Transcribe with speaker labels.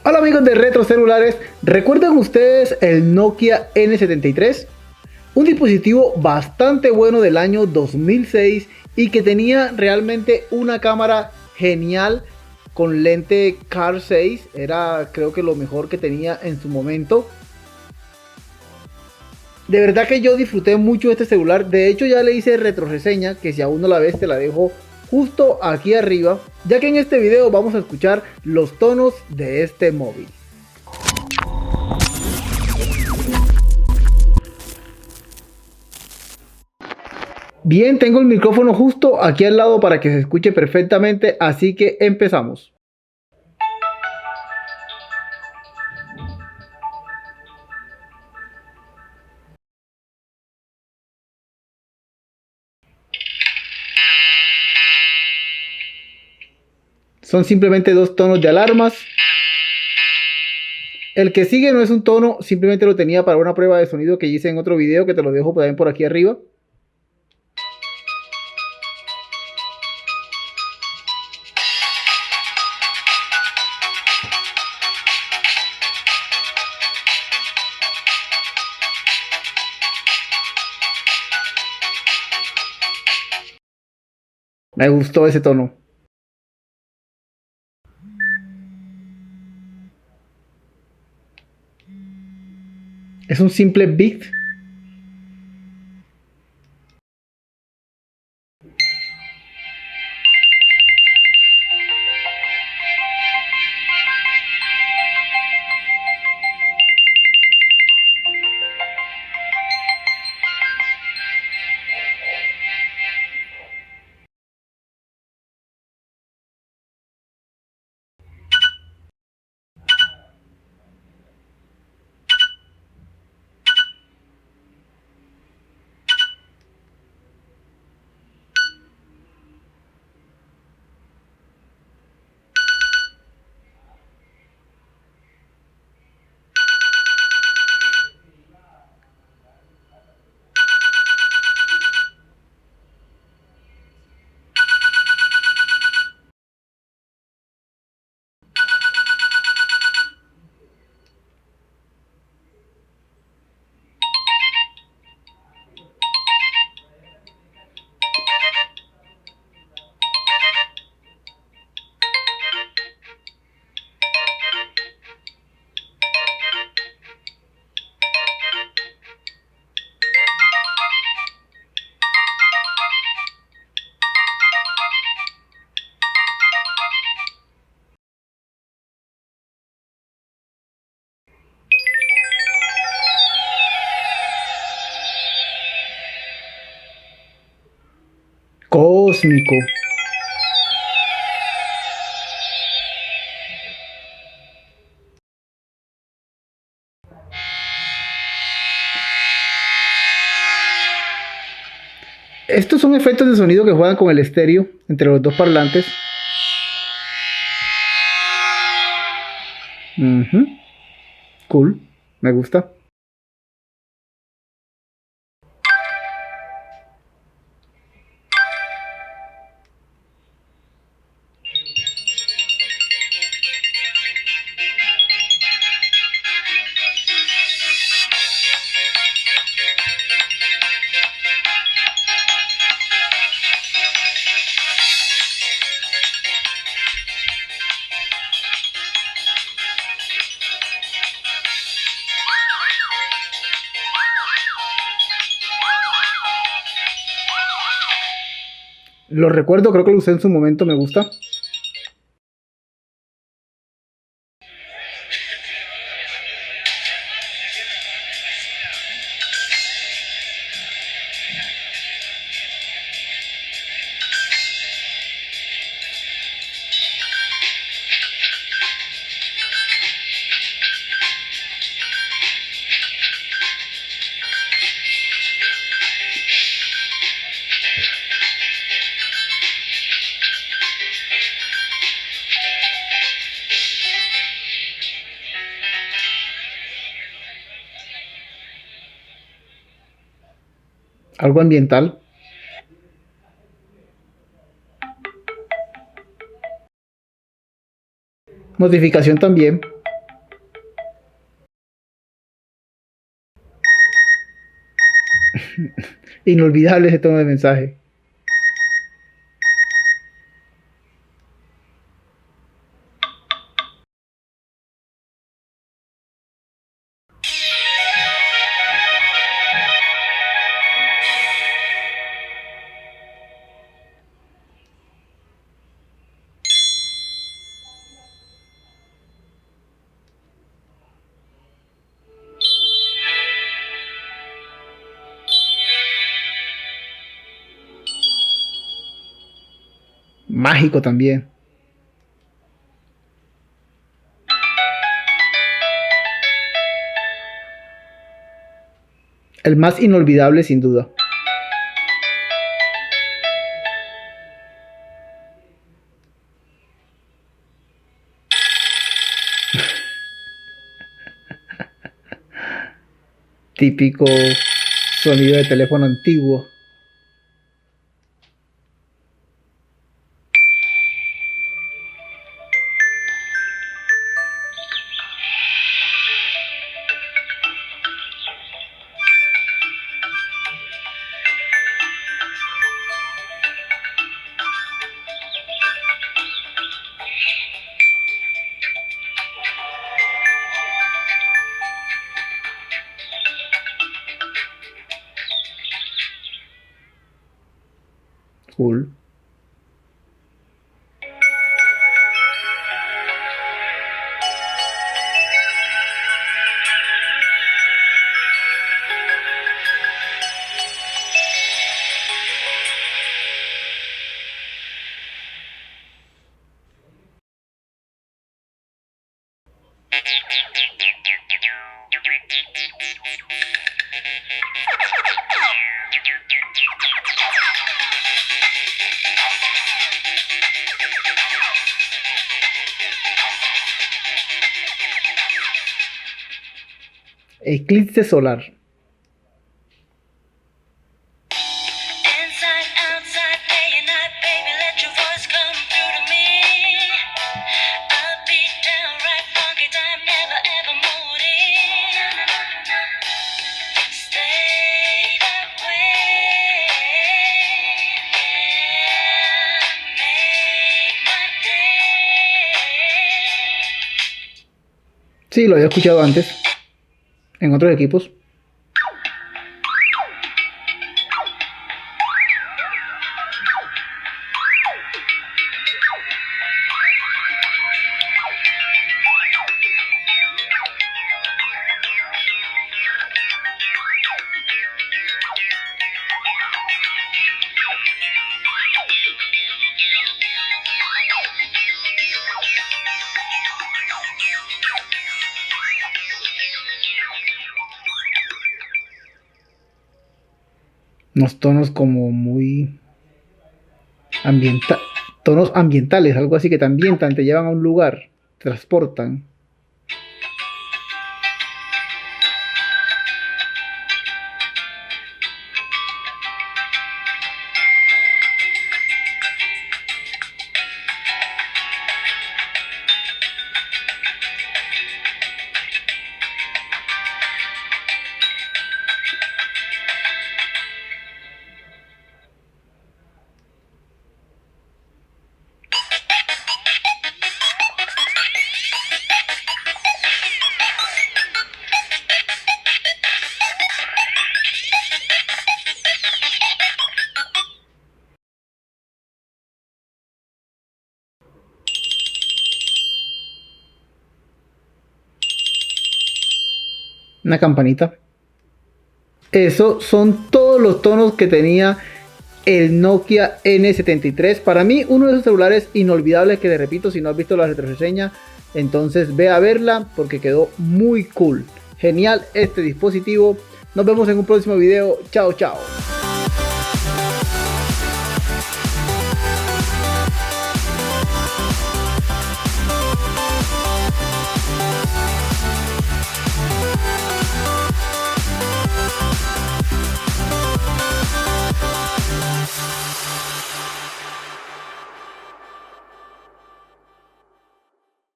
Speaker 1: Hola amigos de Retro Celulares, ¿recuerdan ustedes el Nokia N73? Un dispositivo bastante bueno del año 2006 y que tenía realmente una cámara genial con lente Carl 6, era creo que lo mejor que tenía en su momento. De verdad que yo disfruté mucho de este celular, de hecho ya le hice retro reseña, que si aún no la ves te la dejo justo aquí arriba, ya que en este video vamos a escuchar los tonos de este móvil. Bien, tengo el micrófono justo aquí al lado para que se escuche perfectamente, así que empezamos. Son simplemente dos tonos de alarmas. El que sigue no es un tono, simplemente lo tenía para una prueba de sonido que hice en otro video que te lo dejo también por aquí arriba. Me gustó ese tono. Es un simple beat. Cósmico. Estos son efectos de sonido que juegan con el estéreo entre los dos parlantes. Cool, me gusta. Lo recuerdo, creo que lo usé en su momento, me gusta. Algo ambiental. Notificación también. Inolvidable ese tono de mensaje. Mágico también. El más inolvidable sin duda. Típico sonido de teléfono antiguo. Cool. Eclipse solar.
Speaker 2: Inside, outside, day and night, baby, let your voice come through to me. Upbeat, downright funky time, never ever moody. Stay that way, yeah, make my day.
Speaker 1: Sí, lo había escuchado antes. En otros equipos. Unos tonos como muy tonos ambientales, algo así que te ambientan, te llevan a un lugar, te transportan. Una campanita. Esos son todos los tonos que tenía el Nokia N73. Para mí, uno de esos celulares inolvidables que, te repito, si no has visto la retroreseña, entonces ve a verla porque quedó muy cool. Genial este dispositivo. Nos vemos en un próximo video. Chao, chao.